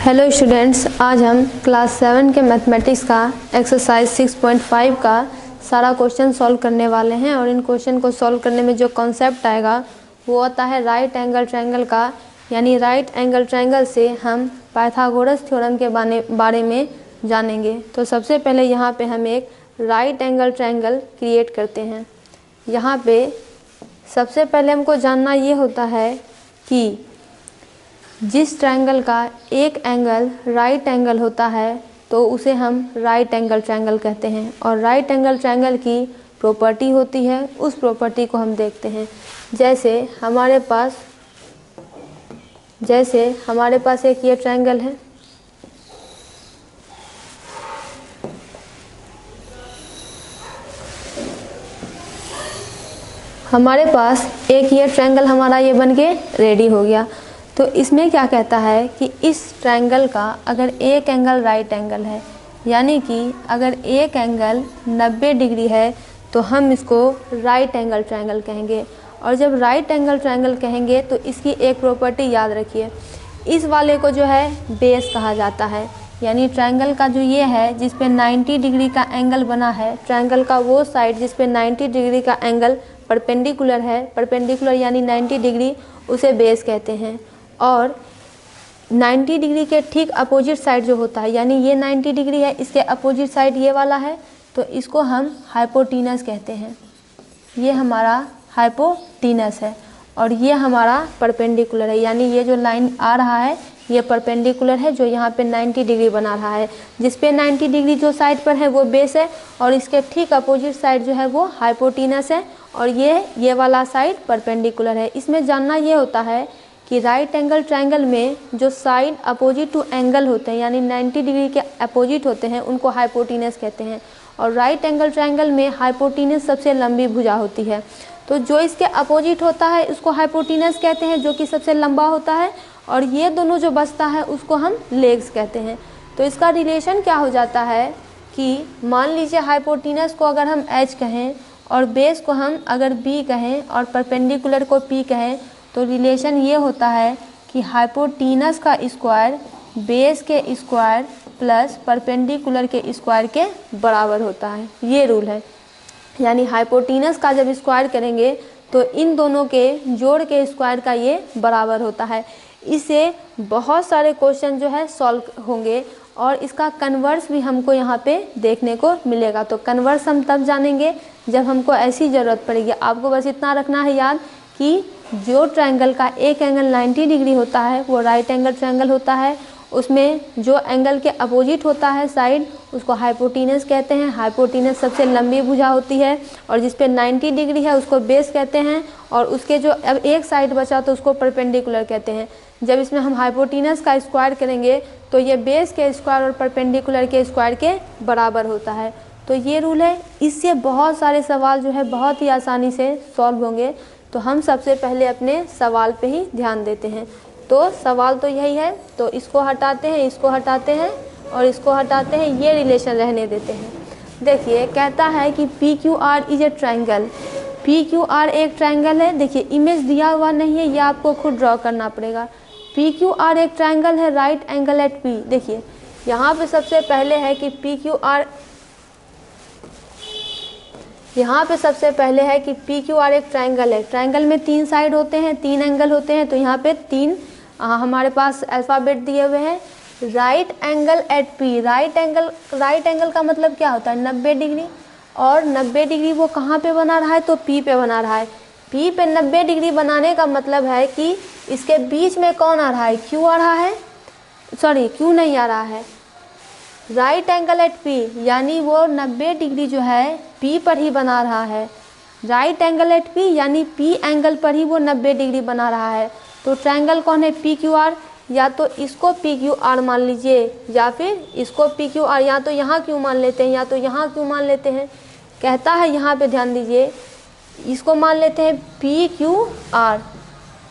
Hello students, आज हम class 7 के मैथमेटिक्स का एक्सरसाइज 6.5 का सारा क्वेश्चन सॉल्व करने वाले हैं। और इन क्वेश्चन को सॉल्व करने में जो कॉन्सेप्ट आएगा वो आता है राइट एंगल ट्रायंगल का। यानी राइट एंगल ट्रायंगल से हम पाइथागोरस थ्योरम के बारे में जानेंगे। तो सबसे पहले यहाँ पे हम एक राइट एंगल ट्रायंगल क्रिएट करते हैं। यहाँ पे सबसे पहले हमको जानना ये होता है कि जिस ट्रायंगल का एक एंगल राइट एंगल होता है तो उसे हम राइट एंगल ट्रायंगल कहते हैं। और राइट एंगल ट्रायंगल की प्रॉपर्टी होती है, उस प्रॉपर्टी को हम देखते हैं। जैसे हमारे पास एक ये ट्रायंगल है, हमारे पास एक ये ट्रायंगल हमारा ये बन के रेडी हो गया। तो इसमें क्या कहता है कि इस ट्रायंगल का अगर एक एंगल राइट एंगल है, यानी कि अगर एक एंगल 90 डिग्री है तो हम इसको राइट एंगल ट्रायंगल कहेंगे। और जब राइट एंगल ट्रायंगल कहेंगे तो इसकी एक प्रॉपर्टी याद रखिए, इस वाले को जो है बेस कहा जाता है। यानी ट्रायंगल का जो ये है जिस पे 90 डिग्री का एंगल बना है, ट्रायंगल का वो साइड जिस पे 90 डिग्री का एंगल परपेंडिकुलर है, परपेंडिकुलर यानी 90 डिग्री, उसे बेस कहते हैं। और 90 डिग्री के ठीक अपोजिट साइड जो होता है, यानी ये 90 डिग्री है, इसके अपोजिट साइड ये वाला है, तो इसको हम हाइपोटीनस कहते हैं। ये हमारा हाइपोटीनस है और ये हमारा परपेंडिकुलर है। यानी ये जो लाइन आ रहा है ये परपेंडिकुलर है, जो यहाँ पे 90 डिग्री बना रहा है। जिस पे 90 डिग्री जो साइड पर है वो बेस है और इसके ठीक अपोजिट साइड जो है वो हाइपोटीनस है और ये वाला साइड परपेंडिकुलर है। इसमें जानना ये होता है कि राइट एंगल ट्रायंगल में जो साइड अपोजिट टू एंगल होते हैं, यानी 90 डिग्री के अपोजिट होते हैं, उनको हाइपोटीनस कहते हैं। और राइट एंगल ट्रायंगल में हाइपोटीनस सबसे लंबी भुजा होती है, तो जो इसके अपोजिट होता है उसको हाइपोटीनस कहते हैं, जो कि सबसे लंबा होता है। और ये दोनों जो बचता है उसको हम लेग्स कहते हैं। तो इसका रिलेशन क्या हो जाता है कि मान लीजिए हाइपोटीनस को अगर हम h कहें और बेस को हम अगर b कहें और परपेंडिकुलर को p कहें, तो रिलेशन ये होता है कि हाइपोटीनस का स्क्वायर बेस के स्क्वायर प्लस परपेंडिकुलर के स्क्वायर के बराबर होता है। ये रूल है। यानी हाइपोटीनस का जब स्क्वायर करेंगे तो इन दोनों के जोड़ के स्क्वायर का ये बराबर होता है। इससे बहुत सारे क्वेश्चन जो है सॉल्व होंगे और इसका कन्वर्स भी हमको यहाँ पे देखने को मिलेगा। तो कन्वर्स हम तब जानेंगे जब हमको ऐसी ज़रूरत पड़ेगी। आपको बस इतना रखना है याद कि जो ट्रायंगल का एक एंगल 90 डिग्री होता है वो राइट एंगल ट्रायंगल होता है। उसमें जो एंगल के अपोजिट होता है साइड, उसको हाइपोटीनस कहते हैं। हाइपोटीनस सबसे लंबी भुजा होती है और जिस पे 90 डिग्री है उसको बेस कहते हैं। और उसके जो अब एक साइड बचा तो उसको परपेंडिकुलर कहते हैं। जब इसमें हम हाइपोटीनस का स्क्वायर करेंगे तो ये बेस के स्क्वायर और परपेंडिकुलर के स्क्वायर के बराबर होता है। तो ये रूल है। इससे बहुत सारे सवाल जो है बहुत ही आसानी से सॉल्व होंगे। तो हम सबसे पहले अपने सवाल पे ही ध्यान देते हैं। तो सवाल तो यही है, तो इसको हटाते हैं, इसको हटाते हैं और इसको हटाते हैं, ये रिलेशन रहने देते हैं। देखिए कहता है कि P Q are is a triangle. P Q are एक ट्रायंगल है। देखिए इमेज दिया हुआ नहीं है, ये आपको खुद ड्रॉ करना पड़ेगा। पी क्यू आर एक ट्रायंगल है, राइट एंगल एट पी। देखिए यहाँ पे सबसे पहले है कि पी क्यू आर, यहाँ पे सबसे पहले है कि पी क्यू आर एक ट्रायंगल है। ट्रायंगल में 3 साइड होते हैं, 3 एंगल होते हैं। तो यहाँ पे 3 हमारे पास अल्फ़ाबेट दिए हुए हैं। Right angle at P. Right angle का मतलब क्या होता है? 90 डिग्री। और 90 डिग्री वो कहाँ पे बना रहा है? तो पी पे बना रहा है। पी पे 90 डिग्री बनाने का मतलब है कि इसके बीच में कौन आ रहा है? क्यू आ रहा है। सॉरी, क्यू नहीं आ रहा है। राइट एंगल एट पी यानी वो 90 डिग्री जो है पी पर ही बना रहा है। राइट एंगल एट पी यानी पी एंगल पर ही वो 90 डिग्री बना रहा है। तो ट्रायंगल कौन है? P Q are. या तो इसको पी क्यू आर मान लीजिए या फिर इसको पी क्यू आर, या तो यहाँ क्यू मान लेते हैं या तो यहाँ क्यू मान लेते हैं। कहता है यहाँ पे ध्यान दीजिए, इसको मान लेते हैं पी क्यू आर,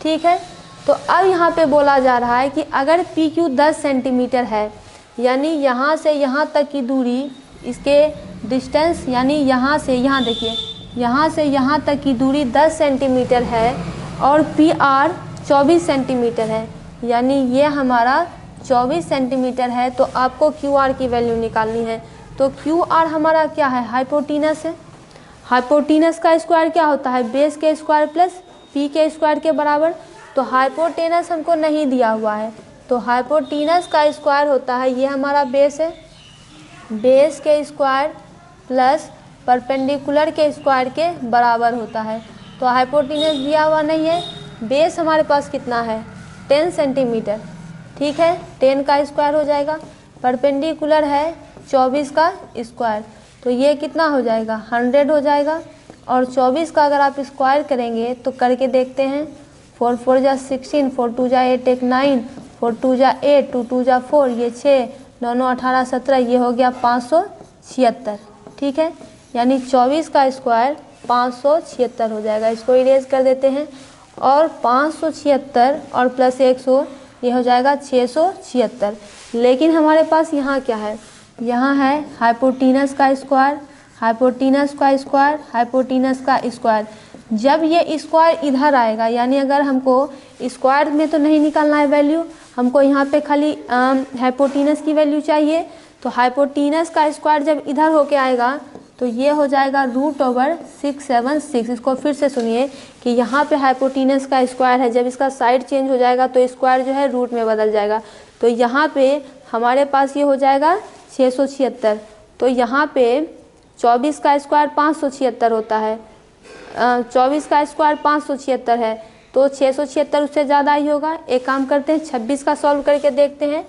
ठीक है। तो अब यहाँ पे बोला जा रहा है कि अगर पी क्यू 10 सेंटीमीटर है, यानी यहाँ से यहाँ तक की दूरी, इसके डिस्टेंस यानी यहाँ से यहाँ, देखिए यहाँ से यहाँ तक की दूरी 10 सेंटीमीटर है और पी आर 24 सेंटीमीटर है, यानी ये हमारा 24 सेंटीमीटर है तो आपको QR की वैल्यू निकालनी है। तो QR हमारा क्या है, हाइपोटीनस है। हाइपोटीनस का स्क्वायर क्या होता है, बेस के स्क्वायर प्लस पी के स्क्वायर के बराबर। तो हाइपोटेनस हमको नहीं दिया हुआ है, तो हाइपोटीनस का स्क्वायर होता है, ये हमारा बेस है, बेस के स्क्वायर प्लस परपेंडिकुलर के स्क्वायर के बराबर होता है। तो हाइपोटीनस दिया हुआ नहीं है, बेस हमारे पास कितना है 10 सेंटीमीटर, ठीक है, 10 का स्क्वायर हो जाएगा, परपेंडिकुलर है 24 का स्क्वायर, तो ये कितना हो जाएगा 100 हो जाएगा। और 24 का अगर आप स्क्वायर करेंगे तो करके देखते हैं, 4 4 जा 16, 4 2 जा 8, 1 9, 4 2 जा 8, 2 2 जा 4, ये 6, 9 9 18 17, ये हो गया 576, ठीक है। यानी 24 का स्क्वायर 576 हो जाएगा। इसको इरेज कर देते हैं और 576 और प्लस 100 ये हो जाएगा 676। लेकिन हमारे पास यहाँ क्या है, यहाँ है हाइपोटीनस का स्क्वायर, हाइपोटीनस का स्क्वायर, हाइपोटीनस का स्क्वायर। जब ये स्क्वायर इधर आएगा, यानी अगर हमको स्क्वायर में तो नहीं निकालना है वैल्यू, हमको यहाँ पे खाली हाइपोटीनस की वैल्यू चाहिए, तो हाइपोटीनस का स्क्वायर जब इधर होके आएगा तो ये हो जाएगा √676। इसको फिर से सुनिए कि यहाँ पे हाइपोटीनस का स्क्वायर है, जब इसका साइड चेंज हो जाएगा तो स्क्वायर जो है रूट में बदल जाएगा। तो यहाँ पे हमारे पास ये हो जाएगा 676। तो यहाँ पे 24 का स्क्वायर 576 होता है, 24 का स्क्वायर 576 है, तो 676 उससे ज़्यादा ही होगा। एक काम करते हैं 26 का सॉल्व करके देखते हैं,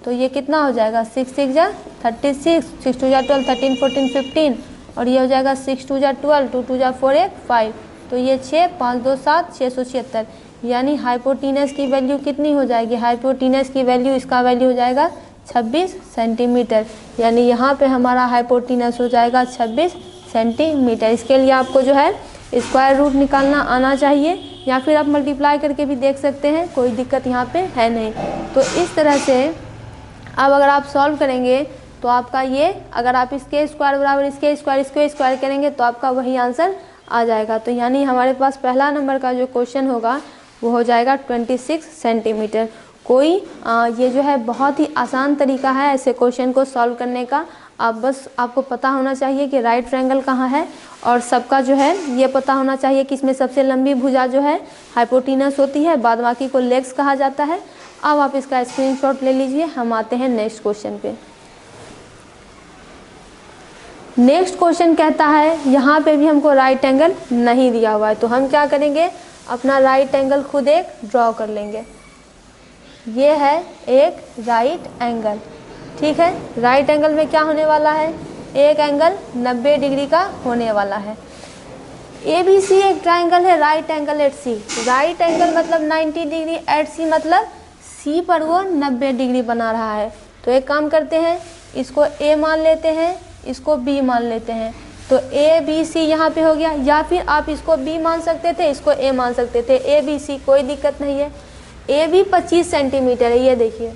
तो ये कितना हो जाएगा 6 6 जा 36, 6 2 जा 12, 13 14 15, और ये हो जाएगा 6 2 जा 12, 2 2 जा 4 1 5, तो ये 6 5 2 7 676। यानी हाइपोटीनस की वैल्यू कितनी हो जाएगी, हाइपोटीनस की वैल्यू, इसका वैल्यू हो जाएगा 26 सेंटीमीटर। यानी यहाँ पे हमारा हाइपोटीनस हो जाएगा 26 सेंटीमीटर। इसके लिए आपको जो है स्क्वायर रूट निकालना आना चाहिए, या फिर आप मल्टीप्लाई करके भी देख सकते हैं, कोई दिक्कत यहाँ पे है नहीं। तो इस तरह से अब अगर आप सॉल्व करेंगे तो आपका ये, अगर आप इसके स्क्वायर बराबर इसके स्क्वायर करेंगे तो आपका वही आंसर आ जाएगा। तो यानी हमारे पास पहला नंबर का जो क्वेश्चन होगा वो हो जाएगा 26 सेंटीमीटर। ये जो है बहुत ही आसान तरीका है ऐसे क्वेश्चन को सॉल्व करने का। आपको पता होना चाहिए कि राइट ट्रायंगल कहाँ है, और सबका जो है ये पता होना चाहिए कि इसमें सबसे लंबी भुजा जो है हाइपोटीनस होती है, बाद बाकी को लेग्स कहा जाता है। अब आप इसका स्क्रीनशॉट ले लीजिए। हम आते हैं नेक्स्ट क्वेश्चन पे। नेक्स्ट क्वेश्चन कहता है, यहाँ पे भी हमको राइट एंगल नहीं दिया हुआ है, तो हम क्या करेंगे, अपना राइट एंगल खुद एक ड्रॉ कर लेंगे। ये है एक राइट एंगल, ठीक है। राइट एंगल में क्या होने वाला है, एक एंगल 90 डिग्री का होने वाला है। ABC एक ट्राइंगल है, राइट एंगल एट सी। राइट एंगल मतलब 90 डिग्री, एट सी मतलब सी पर वो 90 डिग्री बना रहा है। तो एक काम करते हैं, इसको A मान लेते हैं, इसको B मान लेते हैं। तो ABC यहाँ पे हो गया, या फिर आप इसको B मान सकते थे, इसको A मान सकते थे। ABC कोई दिक्कत नहीं है। AB 25 सेंटीमीटर है, ये देखिए,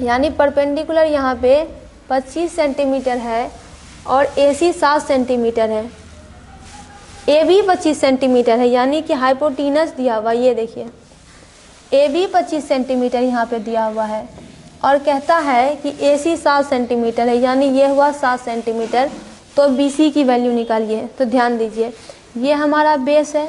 यानी परपेंडिकुलर यहाँ पे 25 सेंटीमीटर है और AC 7 सेंटीमीटर है। AB 25 सेंटीमीटर है, यानी कि हाइपोटीनस दिया हुआ, ये देखिए AB 25 सेंटीमीटर यहाँ पे दिया हुआ है, और कहता है कि AC 7 सेंटीमीटर है, यानी ये हुआ 7 सेंटीमीटर। तो BC की वैल्यू निकालिए। तो ध्यान दीजिए, ये हमारा बेस है,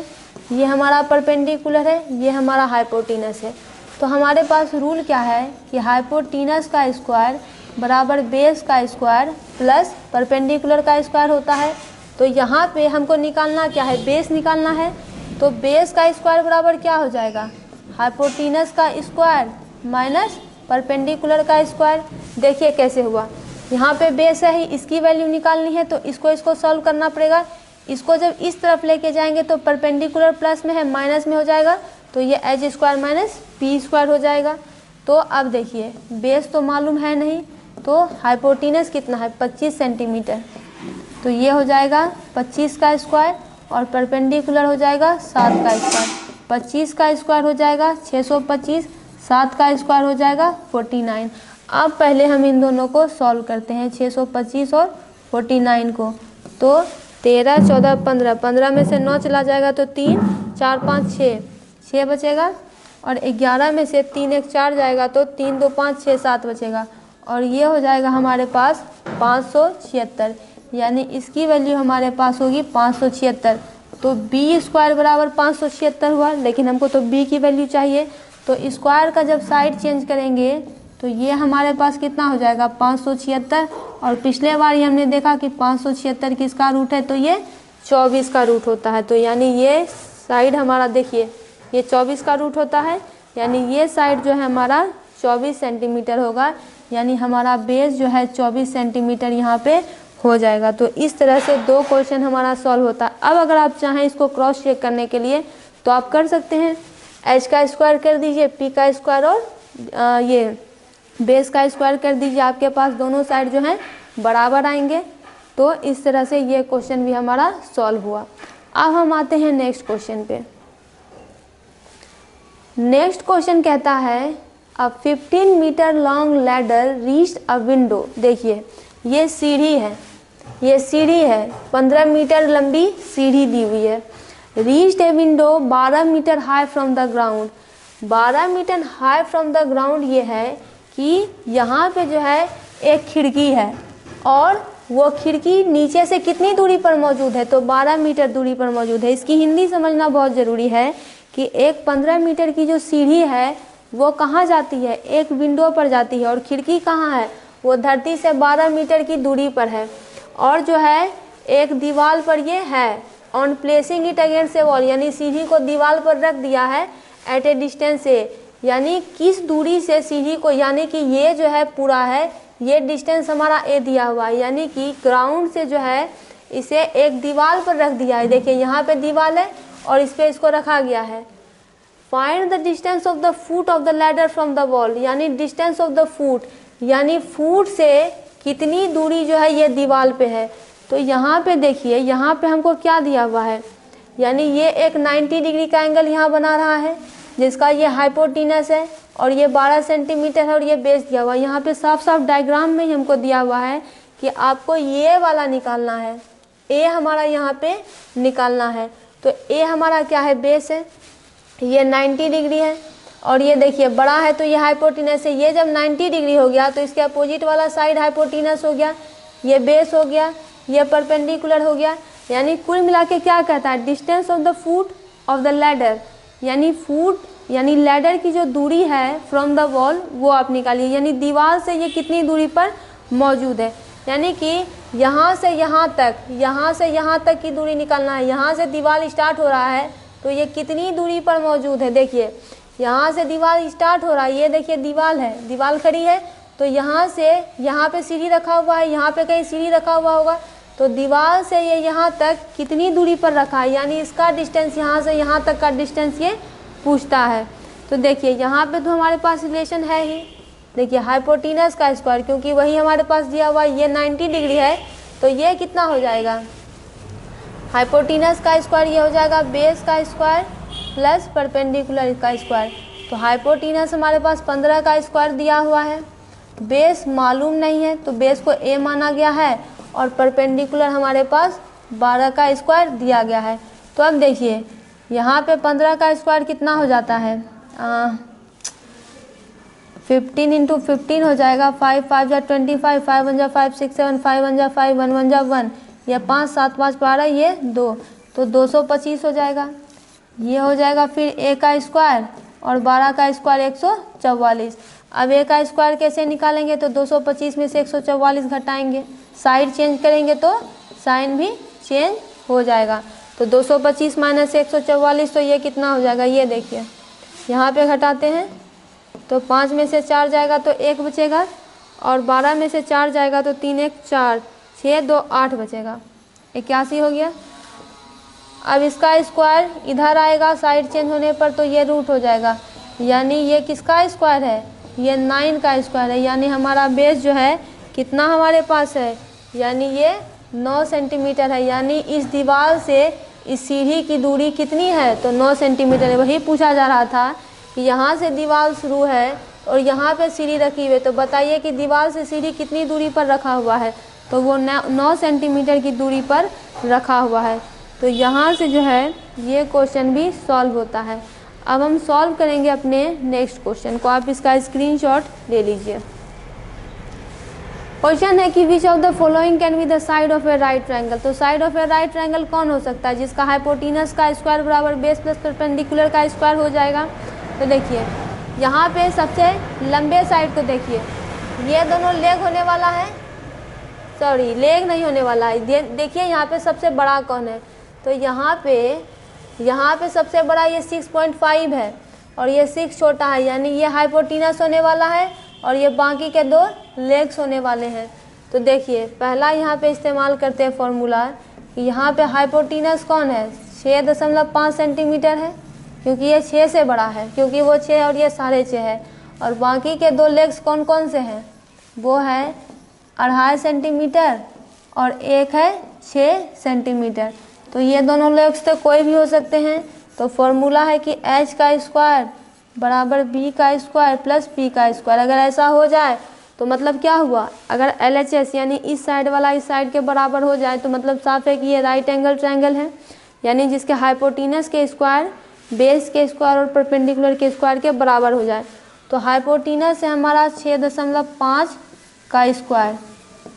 ये हमारा परपेंडिकुलर है, ये हमारा हाइपोटीनस है। तो हमारे पास रूल क्या है कि हाइपोटीनस का स्क्वायर बराबर बेस का स्क्वायर प्लस परपेंडिकुलर का स्क्वायर होता है। तो यहाँ पे हमको निकालना क्या है, बेस निकालना है। तो बेस का स्क्वायर बराबर क्या हो जाएगा, हाइपोटीनस का स्क्वायर माइनस परपेंडिकुलर का स्क्वायर। देखिए कैसे हुआ, यहाँ पे बेस है ही, इसकी वैल्यू निकालनी है, तो इसको सॉल्व करना पड़ेगा। इसको जब इस तरफ लेके जाएंगे तो परपेंडिकुलर प्लस में है, माइनस में हो जाएगा, तो ये H square minus P square हो जाएगा। तो अब देखिए, बेस तो मालूम है नहीं, तो हाइपोटीनस कितना है 25 सेंटीमीटर, तो ये हो जाएगा 25 का स्क्वायर, और परपेंडिकुलर हो जाएगा 7 का स्क्वायर। 25 का स्क्वायर हो जाएगा 625, 7 का स्क्वायर हो जाएगा 49। अब पहले हम इन दोनों को सॉल्व करते हैं, 625 और 49 को। तो 13 14 15, 15 में से 9 चला जाएगा तो 3 4 5 6 बचेगा, और 11 में से 3 एक 4 जाएगा तो 3 2 5 6 7 बचेगा और ये हो जाएगा हमारे पास 576, यानी इसकी वैल्यू हमारे पास होगी 576। तो बी स्क्वायर बराबर 576 हुआ, लेकिन हमको तो बी की वैल्यू चाहिए, तो स्क्वायर का जब साइड चेंज करेंगे तो ये हमारे पास कितना हो जाएगा 576। और पिछले बार ही हमने देखा कि 576 किसका रूट है, तो ये 24 का रूट होता है। तो यानी ये साइड हमारा देखिए ये 24 का रूट होता है, यानी ये साइड जो है हमारा 24 सेंटीमीटर होगा, यानी हमारा बेस जो है 24 सेंटीमीटर यहाँ पे हो जाएगा। तो इस तरह से 2 क्वेश्चन हमारा सॉल्व होता है। अब अगर आप चाहें इसको क्रॉस चेक करने के लिए तो आप कर सकते हैं, एच का स्क्वायर कर दीजिए, पी का स्क्वायर और ये बेस का स्क्वायर कर दीजिए, आपके पास दोनों साइड जो हैं बराबर आएंगे। तो इस तरह से ये क्वेश्चन भी हमारा सॉल्व हुआ। अब हम आते हैं नेक्स्ट क्वेश्चन पे। नेक्स्ट क्वेश्चन कहता है a 15 metre long ladder reached a window. देखिए ये सीढ़ी है, ये सीढ़ी है, 15 मीटर लंबी सीढ़ी दी हुई है। Reached a window 12 metre high from the ground. 12 metre high from the ground ये है कि यहाँ पे जो है एक खिड़की है और वो खिड़की नीचे से कितनी दूरी पर मौजूद है, तो 12 मीटर दूरी पर मौजूद है। इसकी हिंदी समझना बहुत ज़रूरी है कि एक 15 मीटर की जो सीढ़ी है वो कहाँ जाती है, एक विंडो पर जाती है, और खिड़की कहाँ है, वो धरती से 12 मीटर की दूरी पर है। और जो है एक दीवार पर ये है, on placing it against A wall, यानी सीढ़ी को दीवार पर रख दिया है एट ए डिस्टेंस से, यानी किस दूरी से सीढ़ी को, यानी कि ये जो है पूरा है, ये डिस्टेंस हमारा ए दिया हुआ है, यानी कि ग्राउंड से जो है इसे एक दीवार पर रख दिया है। देखिए यहाँ पे दीवार है और इस पे इसको रखा गया है। Find the distance of the foot of the ladder from the wall, यानी डिस्टेंस ऑफ द फुट, यानी फुट से कितनी दूरी जो है ये दीवार पे है। तो यहाँ पे देखिए यहाँ पे हमको क्या दिया हुआ है, यानी ये एक 90 डिग्री का एंगल यहाँ बना रहा है जिसका ये हाइपोटीनस है और ये 12 सेंटीमीटर है और ये बेस दिया हुआ है। यहाँ पे साफ साफ डायग्राम में ही हमको दिया हुआ है कि आपको ये वाला निकालना है, ए हमारा यहाँ पे निकालना है। तो ए हमारा क्या है, बेस है, ये 90 डिग्री है और ये देखिए बड़ा है तो ये हाइपोटीनस है। ये जब 90 डिग्री हो गया तो इसके अपोजिट वाला साइड हाइपोटीनस हो गया, ये बेस हो गया, ये परपेंडिकुलर हो गया। यानी कुल मिला के क्या कहता है, distance of the foot of the ladder, यानी फुट यानी लैडर की जो दूरी है फ्रॉम द वॉल वो आप निकालिए, यानी दीवार से ये कितनी दूरी पर मौजूद है। यानी कि यहाँ से यहाँ तक की दूरी निकालना है। यहाँ से दीवार स्टार्ट हो रहा है तो ये कितनी दूरी पर मौजूद है। देखिए यहाँ से दीवार स्टार्ट हो रहा है, ये देखिए दीवार है, दीवार खड़ी है, तो यहाँ से यहाँ पे सीढ़ी रखा हुआ है, यहाँ पे कहीं सीढ़ी रखा हुआ होगा, तो दीवार से ये यहाँ तक कितनी दूरी पर रखा है, यानी इसका डिस्टेंस यहाँ से यहाँ तक का डिस्टेंस ये पूछता है। तो देखिए यहाँ पे तो हमारे पास रिलेशन है ही, देखिए हाइपोटीनस का स्क्वायर, क्योंकि वही हमारे पास दिया हुआ ये 90 डिग्री है, तो ये कितना हो जाएगा, हाइपोटीनस का स्क्वायर ये हो जाएगा बेस का स्क्वायर प्लस परपेंडिकुलर का स्क्वायर। तो हाइपोटीनस हमारे पास 15 का स्क्वायर दिया हुआ है, बेस मालूम नहीं है तो बेस को ए माना गया है, और परपेंडिकुलर हमारे पास 12 का स्क्वायर दिया गया है। तो अब देखिए यहाँ पे 15 का स्क्वायर कितना हो जाता है, 15 इंटू 15 हो जाएगा, 5 5 जा 25, 5 1 जा 5 6 7, 5 1 जा 5, 1 1 जा 1, यह 5 7 5 12, ये 2, तो 225 हो जाएगा। ये हो जाएगा फिर ए का स्क्वायर और 12 का स्क्वायर 144। अब ए का स्क्वायर कैसे निकालेंगे, तो 225 में से 144 घटाएंगे, साइड चेंज करेंगे तो साइन भी चेंज हो जाएगा। तो 225 माइनस 144, तो ये कितना हो जाएगा, ये देखिए यहाँ पे घटाते हैं तो 5 में से 4 जाएगा तो 1 बचेगा, और 12 में से 4 जाएगा तो 3 1 4, 6 2 8 बचेगा, 81 हो गया। अब इसका स्क्वायर इधर आएगा साइड चेंज होने पर, तो ये रूट हो जाएगा, यानी ये किसका स्क्वायर है, ये 9 का स्क्वायर है, यानी हमारा बेस जो है कितना हमारे पास है, यानी ये 9 सेंटीमीटर है। यानी इस दीवार से इस सीढ़ी की दूरी कितनी है, तो 9 सेंटीमीटर है। वही पूछा जा रहा था कि यहाँ से दीवार शुरू है और यहाँ पे सीढ़ी रखी हुई है, तो बताइए कि दीवार से सीढ़ी कितनी दूरी पर रखा हुआ है, तो वो 9 सेंटीमीटर की दूरी पर रखा हुआ है। तो यहाँ से जो है ये क्वेश्चन भी सॉल्व होता है। अब हम सॉल्व करेंगे अपने नेक्स्ट क्वेश्चन को, आप इसका स्क्रीनशॉट ले लीजिए। क्वेश्चन है कि which of the following can be the side of a right triangle. तो side of a right triangle कौन हो सकता है, जिसका हाइपोटेनस का स्क्वायर बराबर बेस प्लस परपेंडिकुलर का स्क्वायर हो जाएगा। तो देखिए यहाँ पे सबसे लंबे साइड को देखिए, ये दोनों लेग होने वाला है, सॉरी लेग नहीं होने वाला है। देखिए यहाँ पे सबसे बड़ा कौन है, तो यहाँ पे सबसे बड़ा ये 6.5 है और ये 6 छोटा है, यानी ये हाइपोटेनस होने वाला है और ये बाकी के 2 लेग्स होने वाले हैं। तो देखिए पहला यहाँ पे इस्तेमाल करते हैं फॉर्मूला कि यहाँ पे हाइपोटेनस कौन है 6.5 सेंटीमीटर है, क्योंकि ये 6 से बड़ा है, क्योंकि वो 6 और ये 6.5 है। और बाकी के 2 लेग्स कौन कौन से हैं, वो है 2.5 सेंटीमीटर और एक है 6 सेंटीमीटर। तो ये दोनों लेग्स तो कोई भी हो सकते हैं। तो फॉर्मूला है कि h का स्क्वायर बराबर b का स्क्वायर प्लस p का स्क्वायर। अगर ऐसा हो जाए तो मतलब क्या हुआ, अगर LHS यानी इस साइड वाला इस साइड के बराबर हो जाए तो मतलब साफ है कि ये राइट एंगल ट्रायंगल है, यानी जिसके हाइपोटेनस के स्क्वायर बेस के स्क्वायर और परपेंडिकुलर के स्क्वायर के बराबर हो जाए। तो हाइपोटेनस है हमारा 6.5 का स्क्वायर,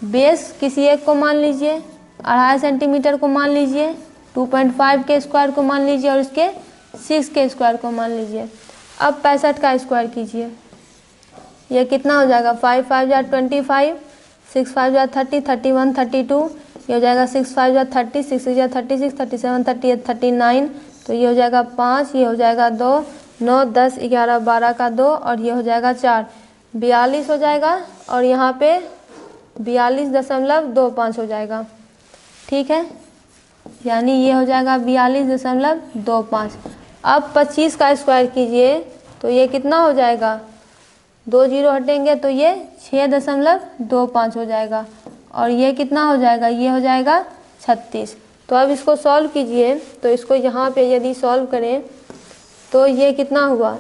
बेस किसी एक को मान लीजिए, 2.5 सेंटीमीटर को मान लीजिए, 2.5 के स्क्वायर को मान लीजिए और इसके 6 के स्क्वायर को मान लीजिए। अब 65 का स्क्वायर कीजिए, ये कितना हो जाएगा 5 5 जा 25, 6 5 जा 30, 31 32, ये हो जाएगा 6 5 जा 30, 6 6 जा 36, 37 38 39, तो ये हो जाएगा 5, ये हो जाएगा 2, 9 10 11 12 का 2 और ये हो जाएगा 4, 42 हो जाएगा और यहाँ पे 42.25 हो जाएगा। ठीक है, यानी ये हो जाएगा 42.25। अब 25 का स्क्वायर कीजिए तो ये कितना हो जाएगा, 2 जीरो हटेंगे तो ये 6.25 हो जाएगा और ये कितना हो जाएगा, ये हो जाएगा 36। तो अब इसको सॉल्व कीजिए, तो इसको यहाँ पे यदि सॉल्व करें तो ये कितना हुआ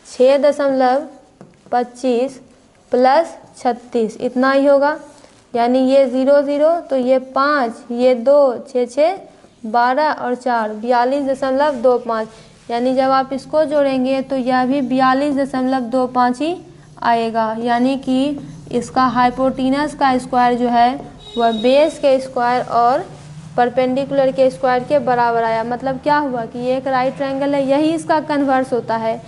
6.25 प्लस 36 इतना ही होगा, यानी ये 0 0 तो ये 5, ये 2 6 6 12 और 4 42.25, यानी जब आप इसको जोड़ेंगे तो यह भी 42.25 ही आएगा। यानी कि इसका हाइपोटेनस का स्क्वायर जो है वह बेस के स्क्वायर और परपेंडिकुलर के स्क्वायर के बराबर आया। मतलब क्या हुआ कि ये एक राइट ट्रायंगल है, यही इसका कन्वर्स होता है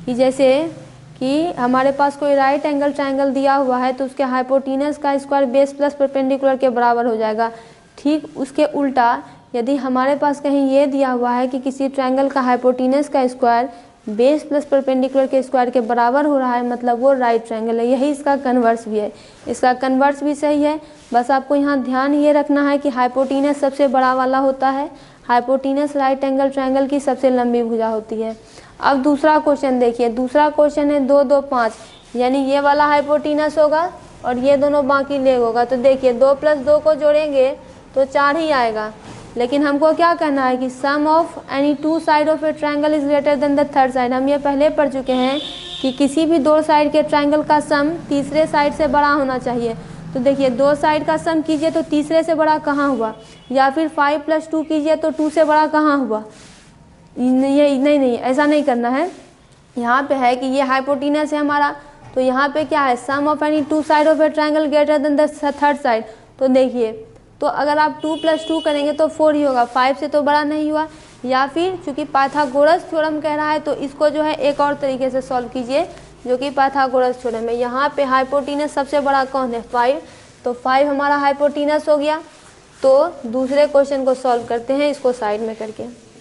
कि जैसे कि हमारे पास कोई राइट एंगल ट्रायंगल दिया हुआ है तो उसके हाइपोटेनस का स्क्वायर बेस प्लस परपेंडिकुलर के बराबर हो जाएगा। ठीक उसके उल्टा यदि हमारे पास कहीं ये दिया हुआ है कि किसी ट्रायंगल का हाइपोटेनस का स्क्वायर बेस प्लस परपेंडिकुलर के स्क्वायर के बराबर हो रहा है, मतलब वो राइट ट्रायंगल है। यही इसका कन्वर्स भी है, इसका कन्वर्स भी सही है। बस आपको यहाँ ध्यान ये रखना है कि हाइपोटेनस सबसे बड़ा वाला होता है, हाइपोटेनस राइट एंगल ट्रायंगल की सबसे लंबी भुजा होती है। अब दूसरा क्वेश्चन देखिए, दूसरा क्वेश्चन है 2 2 5, यानी ये वाला हाइपोटेनस होगा और ये दोनों बाकी लेग होगा। तो देखिए 2 + 2 को जोड़ेंगे तो 4 ही आएगा, लेकिन हमको क्या कहना है कि sum of any 2 side of a triangle is greater than the third side. हम ये पहले पढ़ चुके हैं कि किसी भी 2 साइड के ट्रायंगल का सम तीसरे साइड से बड़ा होना चाहिए। तो देखिए 2 साइड का सम कीजिए तो तीसरे से बड़ा कहाँ हुआ, या फिर 5 + 2 कीजिए तो 2 से बड़ा कहाँ हुआ। ये नहीं ऐसा नहीं करना है। यहाँ पे है कि ये हाइपोटेनस है हमारा, तो यहाँ पे क्या है sum of any 2 side of a triangle greater than the third side. तो देखिए तो अगर आप 2 + 2 करेंगे तो 4 ही होगा, 5 से तो बड़ा नहीं हुआ। या फिर चूँकि पाइथागोरस थ्योरम कह रहा है तो इसको जो है एक और तरीके से सॉल्व कीजिए, जो कि पाइथागोरस थ्योरम है। यहाँ पे हाइपोटेनस सबसे बड़ा कौन है 5, तो 5 हमारा हाइपोटेनस हो गया। तो दूसरे क्वेश्चन को सॉल्व करते हैं इसको साइड में करके।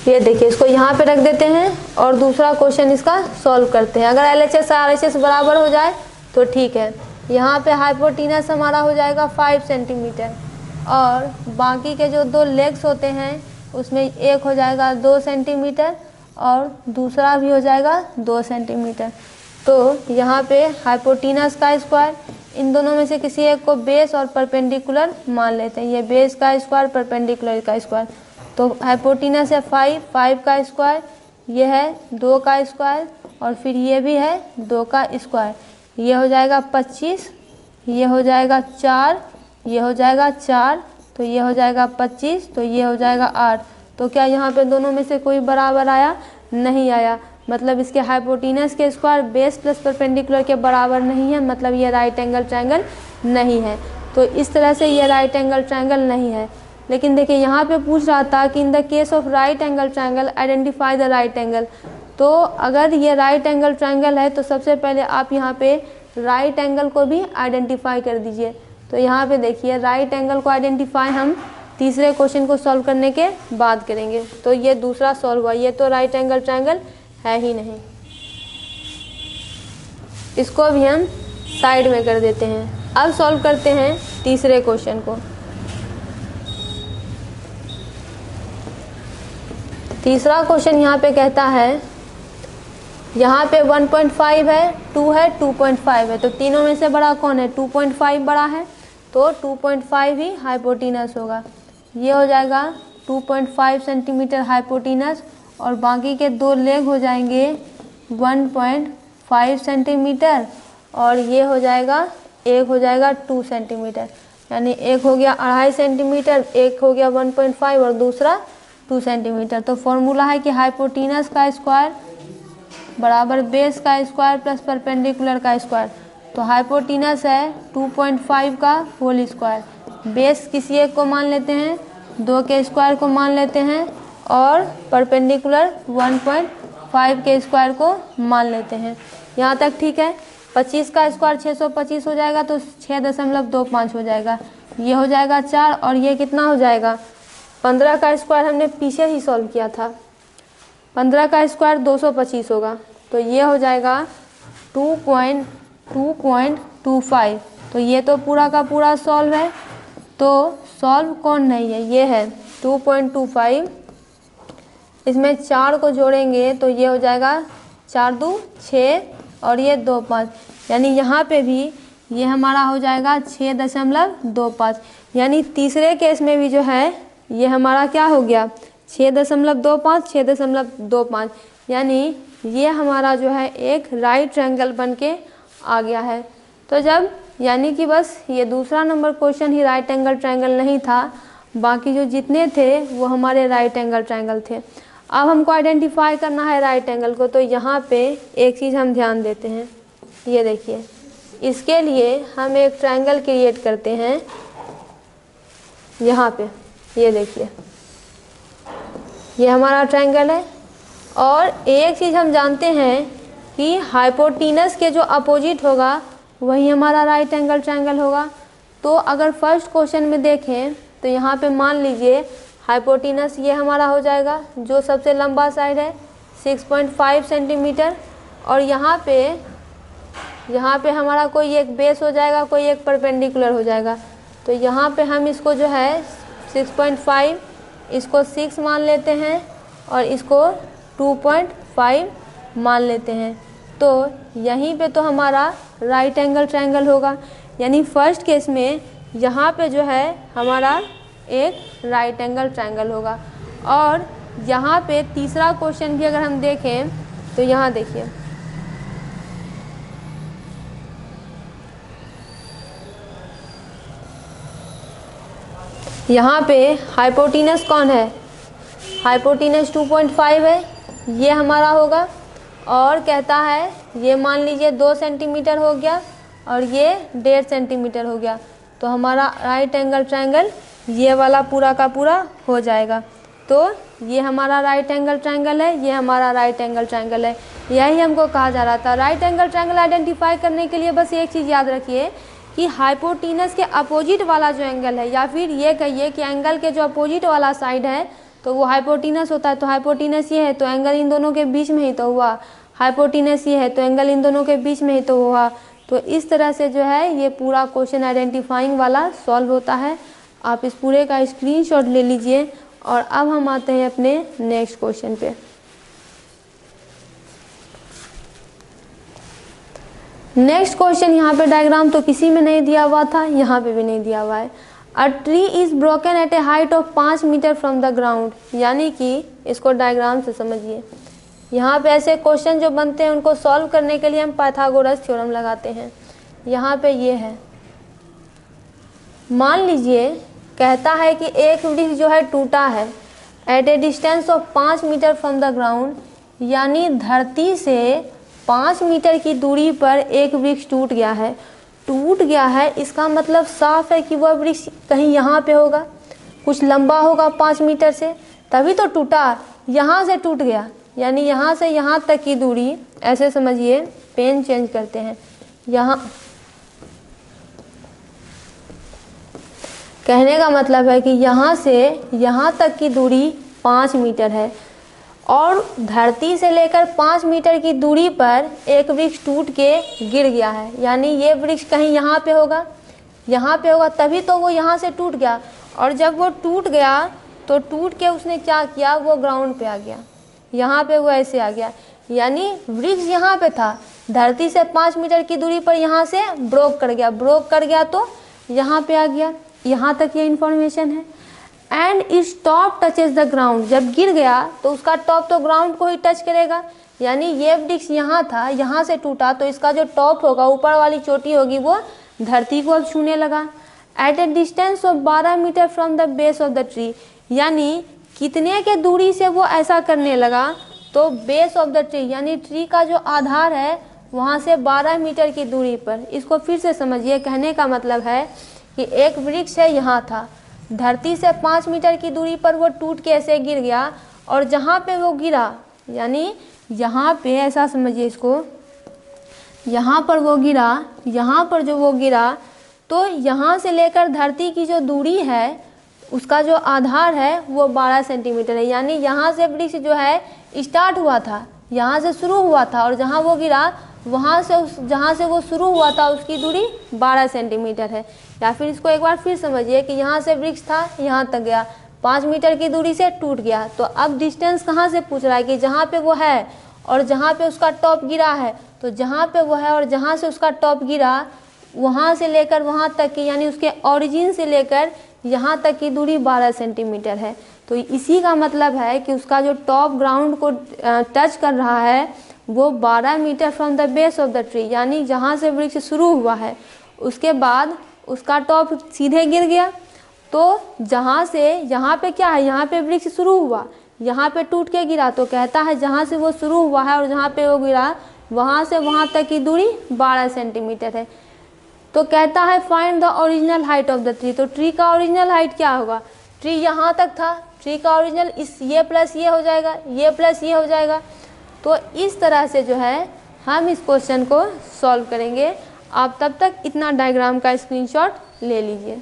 ये देखिए इसको यहाँ पे रख देते हैं और दूसरा क्वेश्चन इसका सॉल्व करते हैं। अगर LHS RHS बराबर हो जाए तो ठीक है। यहाँ पे हाइपोटेनस हमारा हो जाएगा 5 सेंटीमीटर और बाकी के जो 2 लेग्स होते हैं उसमें एक हो जाएगा 2 सेंटीमीटर और दूसरा भी हो जाएगा 2 सेंटीमीटर। तो यहाँ पे हाइपोटेनस का स्क्वायर, इन दोनों में से किसी एक को बेस और परपेंडिकुलर मान लेते हैं। ये बेस का स्क्वायर परपेंडिकुलर का स्क्वायर, तो हाइपोटेनस है 5, 5 का स्क्वायर, ये है 2 का स्क्वायर और फिर ये भी है 2 का स्क्वायर। ये हो जाएगा 25, ये हो जाएगा 4, ये हो जाएगा 4, तो ये हो जाएगा 25, तो ये हो जाएगा 8। तो क्या यहाँ पे दोनों में से कोई बराबर आया? नहीं आया। मतलब इसके हाइपोटेनस के स्क्वायर बेस प्लस परपेंडिकुलर के बराबर नहीं है, मतलब ये राइट एंगल ट्रायंगल नहीं है। तो इस तरह से ये राइट एंगल ट्रायंगल नहीं है। लेकिन देखिए यहाँ पे पूछ रहा था कि in the case of right angle triangle identify the right angle. तो अगर ये राइट एंगल ट्रायंगल है तो सबसे पहले आप यहाँ पे राइट एंगल को भी आइडेंटिफाई कर दीजिए। तो यहाँ पे देखिए राइट एंगल को आइडेंटिफाई हम तीसरे क्वेश्चन को सॉल्व करने के बाद करेंगे। तो ये दूसरा सॉल्व हुआ, ये तो राइट एंगल ट्रायंगल है ही नहीं। इसको भी हम साइड में कर देते हैं। अब सॉल्व करते हैं तीसरे क्वेश्चन को। तीसरा क्वेश्चन यहाँ पे कहता है, यहाँ पे 1.5 है, 2 है, 2.5 है। तो तीनों में से बड़ा कौन है? 2.5 बड़ा है, तो 2.5 ही हाइपोटेनस होगा। ये हो जाएगा 2.5 सेंटीमीटर हाइपोटेनस और बाकी के दो लेग हो जाएंगे 1.5 सेंटीमीटर और ये हो जाएगा, एक हो जाएगा 2 सेंटीमीटर। यानी एक हो गया 2.5 सेंटीमीटर, एक हो गया 1.5 और दूसरा 2 सेंटीमीटर। तो फॉर्मूला है कि हाइपोटेनस का स्क्वायर बराबर बेस का स्क्वायर प्लस परपेंडिकुलर का स्क्वायर। तो हाइपोटेनस है 2.5 का होल स्क्वायर, बेस किसी एक को मान लेते हैं, 2 के स्क्वायर को मान लेते हैं और परपेंडिकुलर 1.5 के स्क्वायर को मान लेते हैं। यहाँ तक ठीक है। 25 का स्क्वायर 625 हो जाएगा, तो 6.25 हो जाएगा। ये हो जाएगा 4 और ये कितना हो जाएगा? 15 का स्क्वायर हमने पीछे ही सॉल्व किया था, 15 का स्क्वायर 225 होगा। तो ये हो जाएगा 2.25। तो ये तो पूरा का पूरा सॉल्व है। तो सॉल्व कौन नहीं है? ये है 2.25। इसमें 4 को जोड़ेंगे तो ये हो जाएगा 4 2 6 और ये 2 5। यानी यहाँ पे भी ये हमारा हो जाएगा 6.25। यानी तीसरे केस में भी जो है ये हमारा क्या हो गया? 6.25 6.25। यानी ये हमारा जो है एक राइट ट्रायंगल बन के आ गया है। तो जब यानी कि बस ये दूसरा नंबर क्वेश्चन ही राइट एंगल ट्रायंगल नहीं था, बाकी जो जितने थे वो हमारे राइट एंगल ट्रायंगल थे। अब हमको आइडेंटिफाई करना है राइट एंगल को। तो यहाँ पे एक चीज़ हम ध्यान देते हैं, ये देखिए, इसके लिए हम एक ट्रायंगल क्रिएट करते हैं। यहाँ पे ये देखिए, ये हमारा ट्रायंगल है और एक चीज़ हम जानते हैं कि हाइपोटेनस के जो अपोजिट होगा वही हमारा राइट एंगल ट्रायंगल होगा। तो अगर फर्स्ट क्वेश्चन में देखें तो यहाँ पे मान लीजिए हाइपोटेनस ये हमारा हो जाएगा, जो सबसे लंबा साइड है 6.5 सेंटीमीटर और यहाँ पे हमारा कोई एक बेस हो जाएगा, कोई एक परपेंडिकुलर हो जाएगा। तो यहाँ पे हम इसको जो है 6.5 इसको 6 मान लेते हैं और इसको 2.5 मान लेते हैं। तो यहीं पे तो हमारा राइट एंगल ट्रायंगल होगा। यानी फर्स्ट केस में यहाँ पे जो है हमारा एक राइट एंगल ट्रायंगल होगा। और यहाँ पे तीसरा क्वेश्चन भी अगर हम देखें तो यहाँ देखिए, यहाँ पे हाइपोटेनस कौन है? हाइपोटेनस 2.5 है, ये हमारा होगा। और कहता है ये मान लीजिए 2 सेंटीमीटर हो गया और ये 1.5 सेंटीमीटर हो गया। तो हमारा राइट एंगल ट्रायंगल ये वाला पूरा का पूरा हो जाएगा। तो ये हमारा राइट एंगल ट्रायंगल है, ये हमारा राइट एंगल ट्रायंगल है। यही हमको कहा जा रहा था। राइट एंगल ट्रायंगल आइडेंटिफाई करने के लिए बस एक चीज़ याद रखिए कि हाइपोटेनस के अपोजिट वाला जो एंगल है, या फिर ये कहिए कि एंगल के जो अपोजिट वाला साइड है तो वो हाइपोटेनस होता है। तो हाइपोटेनस ये है तो एंगल इन दोनों के बीच में ही तो हुआ। हाइपोटेनस ये है तो एंगल इन दोनों के बीच में ही तो हुआ। तो इस तरह से जो है ये पूरा क्वेश्चन आइडेंटिफाइंग वाला सॉल्व होता है। आप इस पूरे का स्क्रीनशॉट ले लीजिए। और अब हम आते हैं अपने नेक्स्ट क्वेश्चन पे। नेक्स्ट क्वेश्चन यहाँ पे डायग्राम तो किसी में नहीं दिया हुआ था, यहाँ पे भी नहीं दिया हुआ है। A tree is broken at a height of 5 metre from the ground. यानी कि इसको डायग्राम से समझिए। यहाँ पे ऐसे क्वेश्चन जो बनते हैं उनको सॉल्व करने के लिए हम पाइथागोरस थ्योरम लगाते हैं। यहाँ पे ये है, मान लीजिए कहता है कि एक वृक्ष जो है टूटा है at a distance of 5 metre from the ground, यानी धरती से 5 मीटर की दूरी पर एक वृक्ष टूट गया है। टूट गया है इसका मतलब साफ है कि वह वृक्ष कहीं यहाँ पे होगा, कुछ लंबा होगा 5 मीटर से, तभी तो टूटा। यहाँ से टूट गया यानी यहाँ से यहाँ तक की दूरी, ऐसे समझिए, पेन चेंज करते हैं, यहाँ कहने का मतलब है कि यहाँ से यहाँ तक की दूरी 5 मीटर है और धरती से लेकर 5 मीटर की दूरी पर एक वृक्ष टूट के गिर गया है, यानी ये वृक्ष कहीं यहाँ पे होगा, यहाँ पे होगा, तभी तो वो यहाँ से टूट गया। और जब वो टूट गया तो टूट के उसने क्या किया, वो ग्राउंड पे आ गया, यहाँ पे वो ऐसे आ गया, यानी वृक्ष यहाँ पे था, धरती से 5 मीटर की दूरी पर यहाँ से ब्रोक कर गया तो यहाँ पे आ गया। यहाँ तक ये इन्फॉर्मेशन है। And its top touches the ground, जब गिर गया तो उसका टॉप तो ग्राउंड को ही टच करेगा, यानी ये वृक्ष यहाँ था, यहाँ से टूटा तो इसका जो टॉप होगा, ऊपर वाली चोटी होगी, वो धरती को अब छूने लगा। At a distance of 12 metre from the base of the tree, यानी कितने के दूरी से वो ऐसा करने लगा, तो बेस ऑफ द ट्री यानी ट्री का जो आधार है वहाँ से 12 मीटर की दूरी पर। इसको फिर से समझिए, कहने का मतलब है कि एक वृक्ष है यहाँ था, धरती से 5 मीटर की दूरी पर वो टूट के ऐसे गिर गया, और जहाँ पे वो गिरा यानी यहाँ पे, ऐसा समझिए इसको, यहाँ पर वो गिरा, यहाँ पर जो वो गिरा तो यहाँ से लेकर धरती की जो दूरी है उसका जो आधार है वो 12 सेंटीमीटर है, यानी यहाँ से वृक्ष जो है स्टार्ट हुआ था, यहाँ से शुरू हुआ था, और जहाँ वो गिरा वहाँ से जहाँ से वो शुरू हुआ था उसकी दूरी 12 सेंटीमीटर है। या फिर इसको एक बार फिर समझिए कि यहाँ से वृक्ष था, यहाँ तक गया, 5 मीटर की दूरी से टूट गया, तो अब डिस्टेंस कहाँ से पूछ रहा है कि जहाँ पे वो है और जहाँ पे उसका टॉप गिरा है, तो जहाँ पे वो है और जहाँ से उसका टॉप गिरा वहाँ से लेकर वहाँ तक की, यानी उसके ओरिजिन से लेकर यहाँ तक की दूरी 12 सेंटीमीटर है। तो इसी का मतलब है कि उसका जो टॉप ग्राउंड को टच कर रहा है वो 12 metre from the base of the tree, यानी जहाँ से वृक्ष शुरू हुआ है उसके बाद उसका टॉप सीधे गिर गया, तो जहाँ से यहाँ पे क्या है, यहाँ पे वृक्ष शुरू हुआ, यहाँ पे टूट के गिरा, तो कहता है जहाँ से वो शुरू हुआ है और जहाँ पे वो गिरा वहाँ से वहाँ तक की दूरी 12 सेंटीमीटर है। तो कहता है find the original height of the tree, तो ट्री का ओरिजिनल हाइट क्या होगा, ट्री यहाँ तक था, ट्री का ओरिजिनल इस ये प्लस ये हो जाएगा, ये प्लस ये हो जाएगा। तो इस तरह से जो है हम इस क्वेश्चन को सॉल्व करेंगे। आप तब तक इतना डायग्राम का स्क्रीनशॉट ले लीजिए।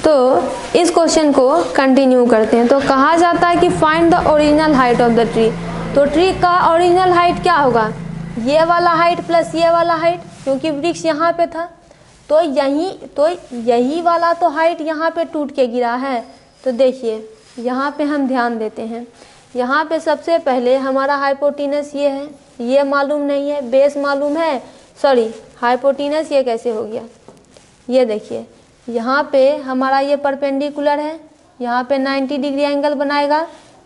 तो इस क्वेश्चन को कंटिन्यू करते हैं। तो कहा जाता है कि find the original height of the tree, तो ट्री का ओरिजिनल हाइट क्या होगा, ये वाला हाइट प्लस ये वाला हाइट, क्योंकि वृक्ष यहाँ पे था, तो यही वाला तो हाइट यहाँ पे टूट के गिरा है। तो देखिए यहाँ पे हम ध्यान देते हैं, यहाँ पे सबसे पहले हमारा हाइपोटेनस ये है, ये मालूम नहीं है, बेस मालूम है, सॉरी हाइपोटेनस ये कैसे हो गया, ये देखिए यहाँ पे हमारा ये परपेंडिकुलर है, यहाँ पे 90 डिग्री एंगल बनाएगा,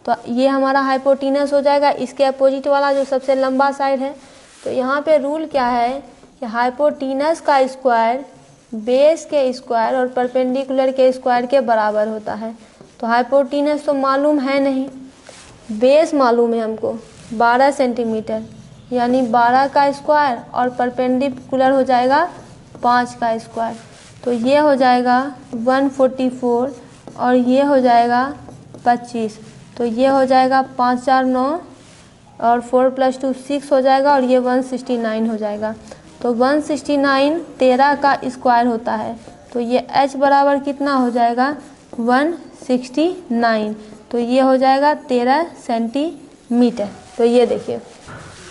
तो ये हमारा हाइपोटेनस हो जाएगा, इसके अपोजिट वाला जो सबसे लंबा साइड है। तो यहाँ पे रूल क्या है कि हाइपोटेनस का स्क्वायर बेस के स्क्वायर और परपेंडिकुलर के स्क्वायर के बराबर होता है। तो हाइपोटेनस तो मालूम है नहीं, बेस मालूम है हमको 12 सेंटीमीटर, यानी 12 का स्क्वायर और परपेंडिकुलर हो जाएगा 5 का स्क्वायर, तो ये हो जाएगा 144 और ये हो जाएगा 25, तो ये हो जाएगा 5 4 9 और 4 + 2 6 हो जाएगा, और ये 169 हो जाएगा। तो 169 13 का स्क्वायर होता है, तो ये h बराबर कितना हो जाएगा 169, तो ये हो जाएगा 13 सेंटीमीटर। तो ये देखिए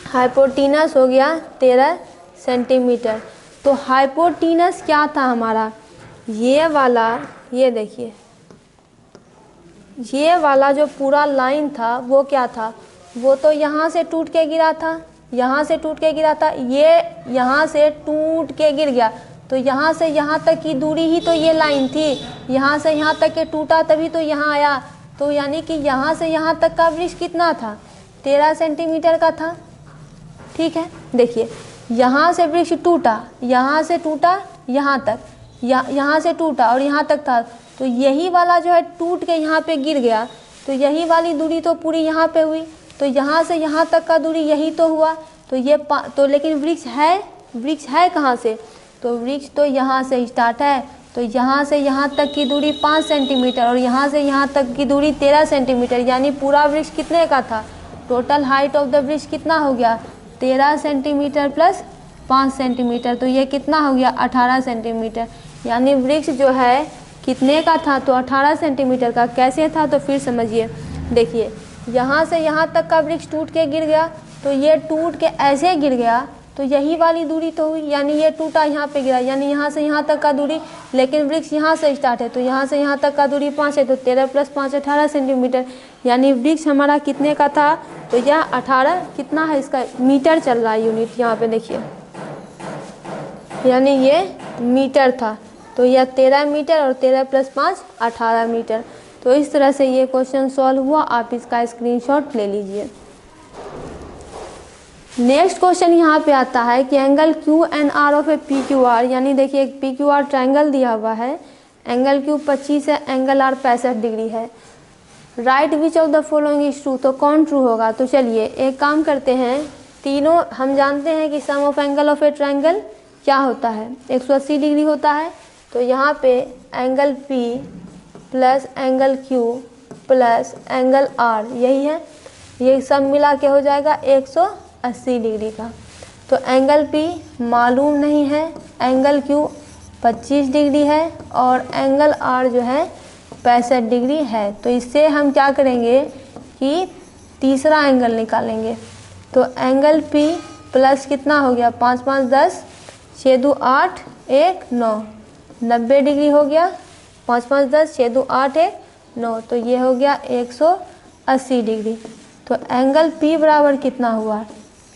हाइपोटेनस हो गया 13 सेंटीमीटर। तो हाइपोटेनस क्या था हमारा, ये वाला, ये देखिए ये वाला जो पूरा लाइन था वो क्या था, वो तो यहाँ से टूट के गिरा था, यहाँ से टूट के गिरा था, ये यहाँ से टूट के गिर गया, तो यहाँ से यहाँ तक की दूरी ही तो ये लाइन थी, यहाँ से यहाँ तक के टूटा तभी तो यहाँ आया, तो यानी कि यहाँ से यहाँ तक का वृक्ष कितना था 13 सेंटीमीटर का था। ठीक है, देखिए यहाँ से वृक्ष टूटा, यहाँ से टूटा यहाँ तक, यहाँ से टूटा और यहाँ तक था, तो यही वाला जो है टूट के यहाँ पे गिर गया, तो यही वाली दूरी तो पूरी यहाँ पे हुई, तो यहाँ से यहाँ तक का दूरी यही तो हुआ। तो ये तो लेकिन वृक्ष है कहाँ से, तो वृक्ष तो यहाँ से स्टार्ट है, तो यहाँ से यहाँ तक की दूरी 5 सेंटीमीटर और यहाँ से यहाँ तक की दूरी 13 सेंटीमीटर, यानी पूरा वृक्ष कितने का था, टोटल हाइट ऑफ द वृक्ष कितना हो गया 13 सेंटीमीटर प्लस 5 सेंटीमीटर, तो ये कितना हो गया 18 सेंटीमीटर। यानी वृक्ष जो है कितने का था, तो 18 सेंटीमीटर का। कैसे था, तो फिर समझिए, देखिए यहाँ से यहाँ तक का वृक्ष टूट के गिर गया, तो ये टूट के ऐसे गिर गया, तो यही वाली दूरी तो हुई, यानी ये टूटा यहाँ पे गिरा, यानी यहाँ से यहाँ तक का दूरी, लेकिन वृक्ष यहाँ से स्टार्ट है, तो यहाँ से यहाँ तक का दूरी 5 है, तो 13 प्लस 5 18 सेंटीमीटर, यानी वृक्ष हमारा कितने का था, तो यह 18 कितना है, इसका मीटर चल रहा है यूनिट, यहाँ पे देखिए, यानी ये मीटर था, तो यह 13 मीटर और 13 प्लस 5 18 मीटर। तो इस तरह से ये क्वेश्चन सॉल्व हुआ, आप इसका स्क्रीनशॉट ले लीजिए। नेक्स्ट क्वेश्चन यहाँ पे आता है कि angle Q N R of A P Q R, यानी देखिए एक पी क्यू आर ट्रायंगल दिया हुआ है, एंगल क्यू 25 है, एंगल आर 65 डिग्री है। Right which of the following is true, तो कौन ट्रू होगा। तो चलिए एक काम करते हैं, तीनों हम जानते हैं कि sum of angle of a triangle क्या होता है, 180 डिग्री होता है। तो यहाँ पे angle P plus angle Q plus angle R यही है, ये सब मिला के हो जाएगा 180 डिग्री का। तो एंगल P मालूम नहीं है, एंगल Q 25 डिग्री है और एंगल R जो है 65 डिग्री है। तो इससे हम क्या करेंगे कि तीसरा एंगल निकालेंगे। तो एंगल P प्लस कितना हो गया 5 5 10 6 2 8 1 9 90 डिग्री हो गया, 5 5 10 6 2 8 1 9, तो ये हो गया 180 डिग्री। तो एंगल P बराबर कितना हुआ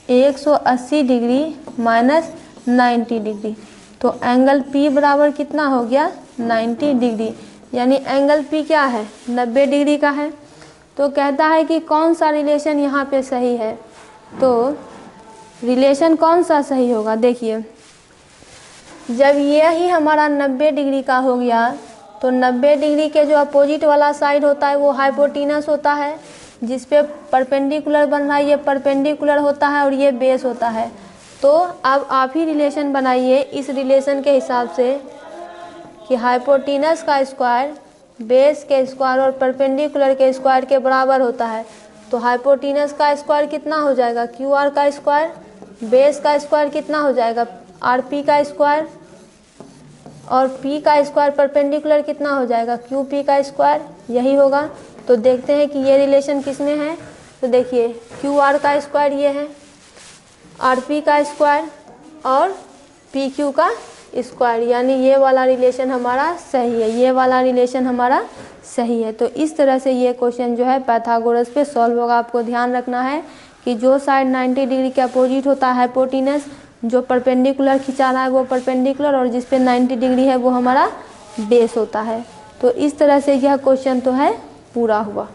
180 डिग्री माइनस 90 डिग्री, तो एंगल P बराबर कितना हो गया 90 डिग्री, यानी एंगल P क्या है 90 डिग्री का है। तो कहता है कि कौन सा रिलेशन यहाँ पे सही है, तो रिलेशन कौन सा सही होगा। देखिए जब ये ही हमारा 90 डिग्री का हो गया, तो 90 डिग्री के जो अपोजिट वाला साइड होता है वो हाइपोटेनस होता है, जिस पे परपेंडिकुलर बन रहा है, ये परपेंडिकुलर होता है और ये बेस होता है। तो अब आप ही रिलेशन बनाइए इस रिलेशन के हिसाब से कि हाइपोटेनस का स्क्वायर बेस के स्क्वायर और परपेंडिकुलर के स्क्वायर के बराबर होता है। तो हाइपोटेनस का स्क्वायर कितना हो जाएगा क्यू आर का स्क्वायर, बेस का स्क्वायर कितना हो जाएगा आर पी का स्क्वायर, और पी का स्क्वायर परपेंडिकुलर कितना हो जाएगा क्यू पी का स्क्वायर, यही होगा। तो देखते हैं कि ये रिलेशन किस में है। तो देखिए क्यू आर का स्क्वायर ये है, आर पी का स्क्वायर और पी क्यू का स्क्वायर, यानी ये वाला रिलेशन हमारा सही है, ये वाला रिलेशन हमारा सही है। तो इस तरह से ये क्वेश्चन जो है पाइथागोरस पे सॉल्व होगा। आपको ध्यान रखना है कि जो साइड 90 डिग्री के अपोजिट होता है हाइपोटेनस, जो परपेंडिकुलर खिंचा रहा है वो परपेंडिकुलर, और जिस पे 90 डिग्री है वो हमारा बेस होता है। तो इस तरह से यह क्वेश्चन तो है पूरा हुआ।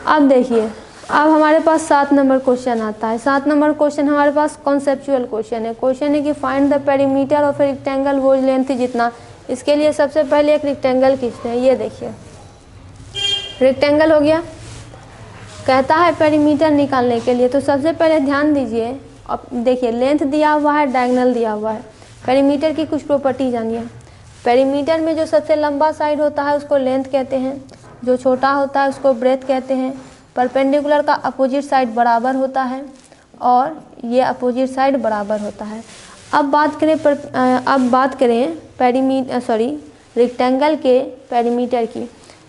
अब देखिए अब हमारे पास 7 नंबर क्वेश्चन आता है। 7 नंबर क्वेश्चन हमारे पास कॉन्सेप्चुअल क्वेश्चन है। क्वेश्चन है कि find the perimeter of a rectangle whose length जितना। इसके लिए सबसे पहले एक रेक्टेंगल खींचते हैं। ये देखिए रेक्टेंगल हो गया, कहता है पेरीमीटर निकालने के लिए। तो सबसे पहले ध्यान दीजिए, अब देखिए लेंथ दिया हुआ है, डायगोनल दिया हुआ है। पेरीमीटर की कुछ प्रॉपर्टी जानिए। पेरीमीटर में जो सबसे लंबा साइड होता है उसको लेंथ कहते हैं, जो छोटा होता है उसको ब्रेथ कहते हैं। परपेंडिकुलर का अपोजिट साइड बराबर होता है और ये अपोजिट साइड बराबर होता है। अब बात करें रेक्टेंगल के पेरीमीटर की।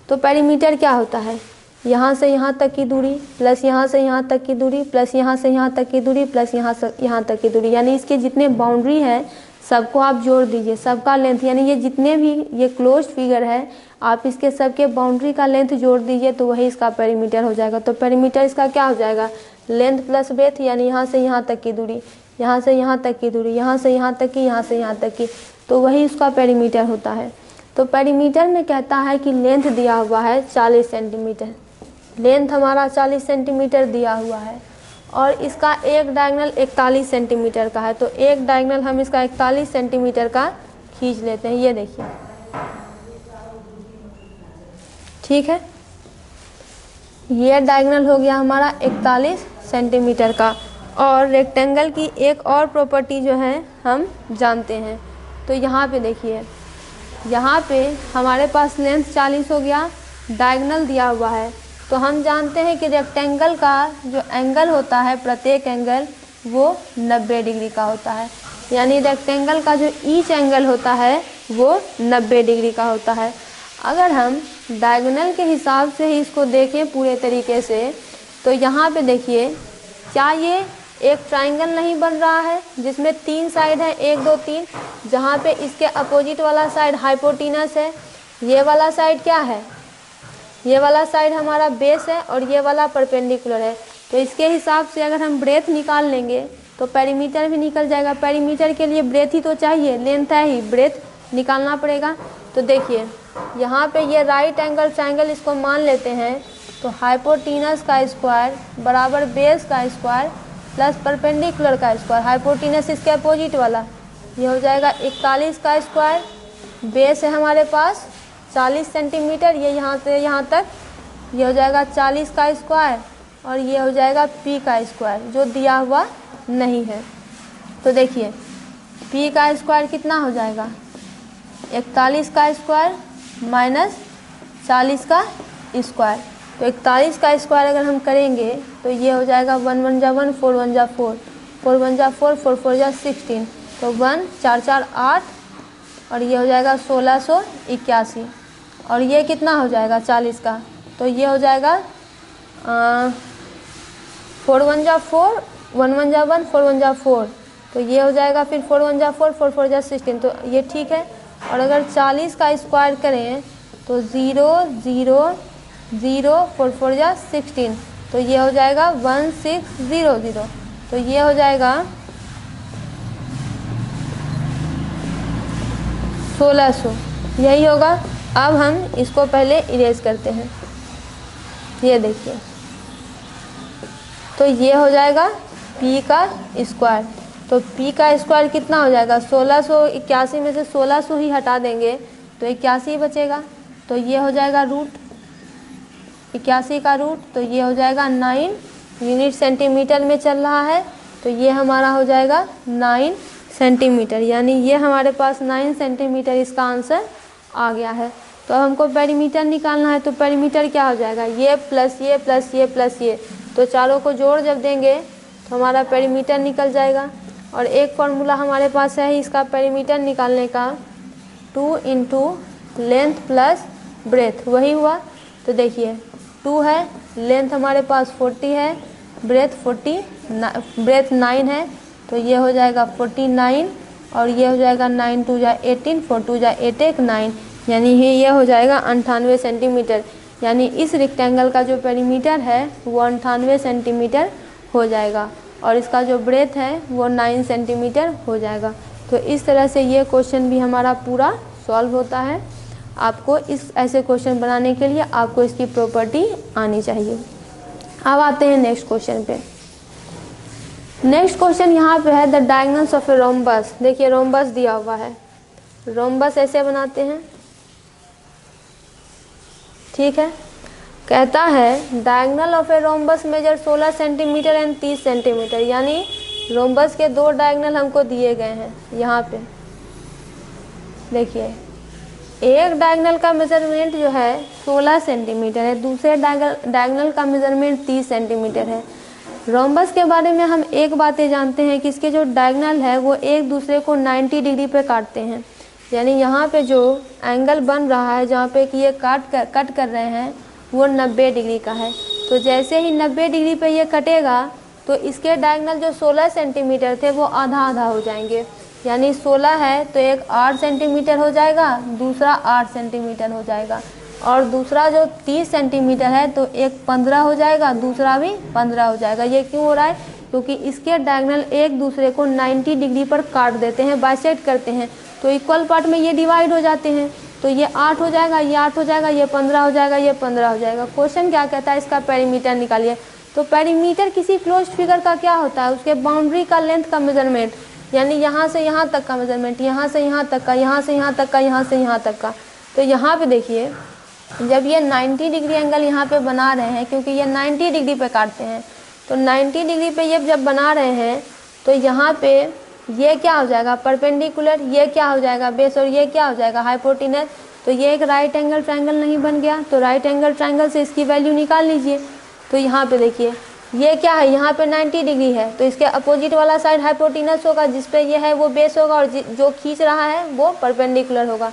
तो पेरीमीटर क्या होता है, यहाँ से यहाँ तक की दूरी प्लस यहाँ से यहाँ तक की दूरी प्लस यहाँ से यहाँ तक की दूरी प्लस यहाँ से यहाँ तक की दूरी, यानी इसके जितने बाउंड्री है सबको आप जोड़ दीजिए, सबका लेंथ, यानी ये जितने भी ये क्लोज फिगर है आप इसके सबके बाउंड्री का लेंथ जोड़ दीजिए तो वही इसका पेरीमीटर हो जाएगा। तो पेरीमीटर इसका क्या हो जाएगा, लेंथ प्लस ब्रेथ, यानी यहाँ से यहाँ तक की दूरी, यहाँ से यहाँ तक की दूरी, यहाँ से यहाँ तक की, यहाँ से यहाँ तक की, तो वही उसका पेरीमीटर होता है। तो पेरीमीटर में कहता है कि लेंथ दिया हुआ है 40 सेंटीमीटर, लेंथ हमारा 40 सेंटीमीटर दिया हुआ है और इसका एक डायगोनल 41 सेंटीमीटर का है, तो एक डायगोनल हम इसका 41 सेंटीमीटर का खींच लेते हैं। ये देखिए, ठीक है, ये डायगोनल हो गया हमारा 41 सेंटीमीटर का। और रेक्टेंगल की एक और प्रॉपर्टी जो है हम जानते हैं, तो यहाँ पे देखिए, यहाँ पे हमारे पास लेंथ 40 हो गया, डायगोनल दिया हुआ है, तो हम जानते हैं कि रेक्टेंगल का जो एंगल होता है, प्रत्येक एंगल वो 90 डिग्री का होता है। यानी रेक्टेंगल का जो ईच एंगल होता है वो 90 डिग्री का होता है। अगर हम डायगोनल के हिसाब से ही इसको देखें पूरे तरीके से, तो यहाँ पे देखिए, क्या ये एक ट्राइंगल नहीं बन रहा है जिसमें 3 साइड है, 1 2 3, जहाँ पे इसके अपोजिट वाला साइड हाइपोटेनस है, ये वाला साइड क्या है, ये वाला साइड हमारा बेस है और ये वाला परपेंडिकुलर है। तो इसके हिसाब से अगर हम ब्रेथ निकाल लेंगे तो पेरीमीटर भी निकल जाएगा। पेरीमीटर के लिए ब्रेथ ही तो चाहिए, लेंथ है ही, ब्रेथ निकालना पड़ेगा। तो देखिए, यहाँ पे ये राइट एंगल ट्रायंगल इसको मान लेते हैं, तो हाइपोटेनस का स्क्वायर बराबर बेस का स्क्वायर प्लस परपेंडिकुलर का स्क्वायर, हाइपोटेनस इसके अपोजिट वाला, ये हो जाएगा 41 का स्क्वायर, बेस है हमारे पास 40 सेंटीमीटर, ये यहाँ से यहाँ तक, ये हो जाएगा 40 का स्क्वायर, और ये हो जाएगा पी का स्क्वायर जो दिया हुआ नहीं है। तो देखिए, पी का स्क्वायर कितना हो जाएगा, 41 का स्क्वायर माइनस 40 का स्क्वायर। तो 41 का स्क्वायर अगर हम करेंगे तो ये हो जाएगा 1 1 जा 1, 4 1 जा 4, 4 1 जा 4, 4 4 जा 16, तो 1 4 4 8, और ये हो जाएगा 1681। और ये कितना हो जाएगा 40 का, तो ये हो जाएगा 4 1 जा 4, 1 1 जा 1, 4 1 जा 4, तो ये हो जाएगा फिर 4 1 जा 4, 4 4 जा 16, तो ये ठीक है। और अगर 40 का स्क्वायर करें तो 0 0 0, 4 4 जा 16, तो ये हो जाएगा 1600, तो ये हो जाएगा 1600, यही होगा। अब हम इसको पहले इरेज करते हैं, ये देखिए, तो ये हो जाएगा p का स्क्वायर। तो p का स्क्वायर कितना हो जाएगा, 1681 में से 1600 ही हटा देंगे तो 81 बचेगा, तो ये हो जाएगा रूट 81 का रूट, तो ये हो जाएगा 9 यूनिट सेंटीमीटर में चल रहा है, तो ये हमारा हो जाएगा 9 सेंटीमीटर, यानी ये हमारे पास 9 सेंटीमीटर इसका आंसर आ गया है। तो अब हमको पेरीमीटर निकालना है, तो पेरीमीटर क्या हो जाएगा, ये प्लस ये प्लस ये प्लस ये, तो चारों को जोड़ जब देंगे तो हमारा पेरीमीटर निकल जाएगा। और एक फॉर्मूला हमारे पास है इसका पेरीमीटर निकालने का, 2 इंटू लेंथ प्लस ब्रेथ, वही हुआ। तो देखिए 2 है, लेंथ हमारे पास 40 है, ब्रेथ 9 है, तो ये हो जाएगा 49, और ये हो जाएगा 9 2 जा 18, 4 2 जा 8 1 9, यानी ये हो जाएगा 98 सेंटीमीटर। यानी इस रेक्टेंगल का जो पेरीमीटर है वो 98 सेंटीमीटर हो जाएगा, और इसका जो ब्रेथ है वो 9 सेंटीमीटर हो जाएगा। तो इस तरह से ये क्वेश्चन भी हमारा पूरा सॉल्व होता है। आपको इस ऐसे क्वेश्चन बनाने के लिए आपको इसकी प्रॉपर्टी आनी चाहिए। अब आते हैं नेक्स्ट क्वेश्चन पे। नेक्स्ट क्वेश्चन यहाँ पे है the diagonals of a rhombus. देखिए रोम्बस दिया हुआ है, रोम्बस ऐसे बनाते हैं, ठीक है। कहता है diagonal of a rhombus measure 16 centimetre and 30 centimetre, यानी रोम्बस के 2 डायगोनल हमको दिए गए हैं। यहाँ पे देखिए एक डायगोनल का मेजरमेंट जो है 16 सेंटीमीटर है, दूसरे डायगोनल का मेजरमेंट 30 सेंटीमीटर है। रोम्बस के बारे में हम एक बातें जानते हैं कि इसके जो डायगोनल है वो एक दूसरे को 90 डिग्री पे काटते हैं, यानी यहाँ पे जो एंगल बन रहा है जहाँ पे कि ये कट कर रहे हैं वो 90 डिग्री का है। तो जैसे ही 90 डिग्री पे ये कटेगा तो इसके डायगोनल जो 16 सेंटीमीटर थे वो आधा आधा हो जाएंगे, यानी 16 है तो एक 8 सेंटीमीटर हो जाएगा, दूसरा 8 सेंटीमीटर हो जाएगा, और दूसरा जो 30 सेंटीमीटर है तो एक 15 हो जाएगा, दूसरा भी 15 हो जाएगा। ये क्यों हो रहा है, क्योंकि इसके डायगोनल एक दूसरे को 90 डिग्री पर काट देते हैं, बाइसेक्ट करते हैं, तो इक्वल पार्ट में ये डिवाइड हो जाते हैं। तो ये 8 हो जाएगा, ये 8 हो जाएगा, ये 15 हो जाएगा, ये 15 हो जाएगा। क्वेश्चन क्या कहता है, इसका पेरीमीटर निकालिए। तो पेरीमीटर किसी क्लोज्ड फिगर का क्या होता है, उसके बाउंड्री का लेंथ का मेजरमेंट, यानी यहाँ से यहाँ तक का मेजरमेंट, यहाँ से यहाँ तक का, यहाँ से यहाँ तक का, यहाँ से यहाँ तक का। तो यहाँ पे देखिए जब ये 90 डिग्री एंगल यहाँ पे बना रहे हैं, क्योंकि ये 90 डिग्री पे काटते हैं, तो 90 डिग्री पे ये जब बना रहे हैं तो यहाँ पे ये क्या हो जाएगा परपेंडिकुलर, ये क्या हो जाएगा बेस, और ये क्या हो जाएगा हाइपोटेनस। तो ये एक राइट एंगल ट्रायंगल नहीं बन गया। तो राइट एंगल ट्रायंगल से इसकी वैल्यू निकाल लीजिए। तो यहाँ पे देखिए ये क्या है, यहाँ पे 90 डिग्री है, तो इसके अपोजिट वाला साइड हाइपोटेनस होगा, जिस पे ये है वो बेस होगा, और जो खींच रहा है वो परपेंडिकुलर होगा।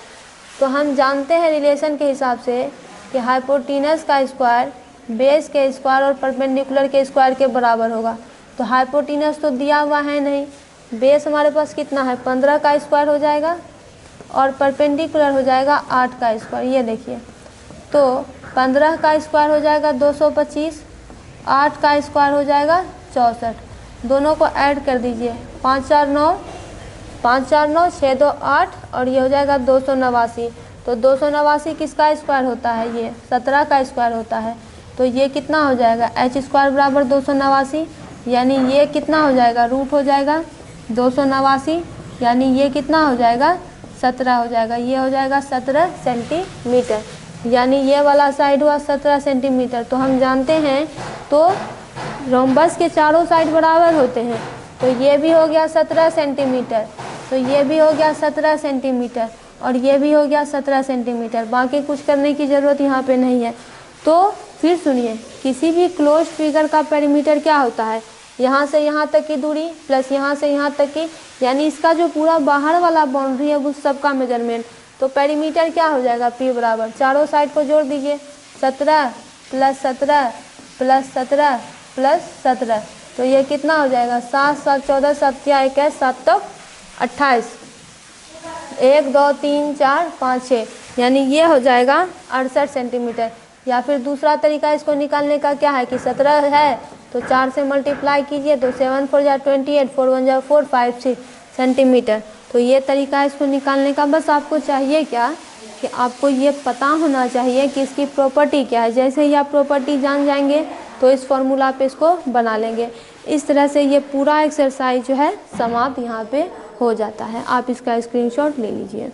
तो हम जानते हैं रिलेशन के हिसाब से कि हाइपोटेनस का स्क्वायर बेस के स्क्वायर और परपेंडिकुलर के स्क्वायर के बराबर होगा। तो हाइपोटेनस तो दिया हुआ है नहीं, बेस हमारे पास कितना है 15 का स्क्वायर हो जाएगा, और परपेंडिकुलर हो जाएगा 8 का स्क्वायर। ये देखिए तो 15 का स्क्वायर हो जाएगा 225, 8 का स्क्वायर हो जाएगा 64। दोनों को ऐड कर दीजिए, 5 4 9, 5 4 9, 6 2 8, और ये हो जाएगा 289। तो 289 किसका स्क्वायर होता है, ये 17 का स्क्वायर होता है। तो ये कितना हो जाएगा h स्क्वायर बराबर 289, यानी ये कितना हो जाएगा रूट हो जाएगा 289, यानी ये कितना हो जाएगा 17 हो जाएगा। ये हो जाएगा 17 सेंटीमीटर, यानी ये वाला साइड हुआ 17 सेंटीमीटर। तो हम जानते हैं तो रोम्बस के चारों साइड बराबर होते हैं, तो ये भी हो गया 17 सेंटीमीटर, तो ये भी हो गया 17 सेंटीमीटर, और ये भी हो गया 17 सेंटीमीटर। बाकी कुछ करने की ज़रूरत यहाँ पे नहीं है। तो फिर सुनिए, किसी भी क्लोज्ड फिगर का पेरीमीटर क्या होता है, यहाँ से यहाँ तक की दूरी प्लस यहाँ से यहाँ तक की, यानी इसका जो पूरा बाहर वाला बाउंड्री है उस सब का मेजरमेंट। तो पेरीमीटर क्या हो जाएगा P बराबर, चारों साइड को जोड़ दीजिए, 17 प्लस 17 प्लस 17 प्लस 17। तो ये कितना हो जाएगा 7 7 14 7 या 21 7 तक 28, 1 2 3 4 5 6, यानी ये हो जाएगा 68 सेंटीमीटर। या फिर दूसरा तरीका इसको निकालने का क्या है कि 17 है तो 4 से मल्टीप्लाई कीजिए, तो 7 4 जा 28, 4 1 जा 4 5 6 सेंटीमीटर। तो ये तरीका है इसको निकालने का। बस आपको चाहिए क्या कि आपको ये पता होना चाहिए कि इसकी प्रॉपर्टी क्या है। जैसे ही आप प्रॉपर्टी जान जाएंगे तो इस फॉर्मूला पे इसको बना लेंगे। इस तरह से ये पूरा एक्सरसाइज जो है समाप्त यहाँ पे हो जाता है। आप इसका स्क्रीनशॉट ले लीजिए।